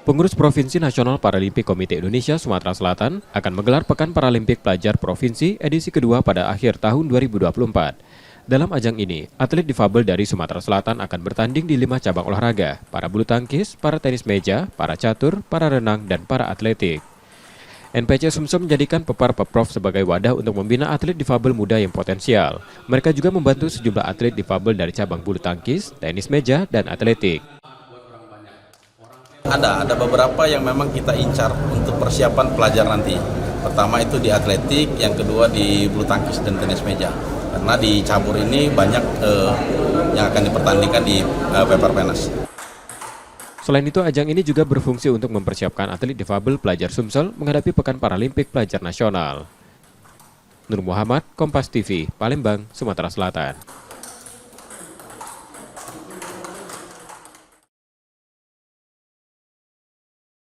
Pengurus Provinsi Nasional Paralimpik Komite Indonesia Sumatera Selatan akan menggelar Pekan Paralimpik Pelajar Provinsi edisi kedua pada akhir tahun 2024. Dalam ajang ini, atlet difabel dari Sumatera Selatan akan bertanding di 5 cabang olahraga, para bulu tangkis, para tenis meja, para catur, para renang, dan para atletik. NPC Sumsel menjadikan Pepar Peprov sebagai wadah untuk membina atlet difabel muda yang potensial. Mereka juga membantu sejumlah atlet difabel dari cabang bulu tangkis, tenis meja, dan atletik. Ada beberapa yang memang kita incar untuk persiapan pelajar nanti. Pertama itu di atletik, yang kedua di bulu tangkis dan tenis meja. Karena di cabur ini banyak yang akan dipertandingkan di Peparpenas. Selain itu, ajang ini juga berfungsi untuk mempersiapkan atlet difabel pelajar Sumsel menghadapi Pekan Paralimpik Pelajar Nasional. Nur Muhammad, Kompas TV, Palembang, Sumatera Selatan.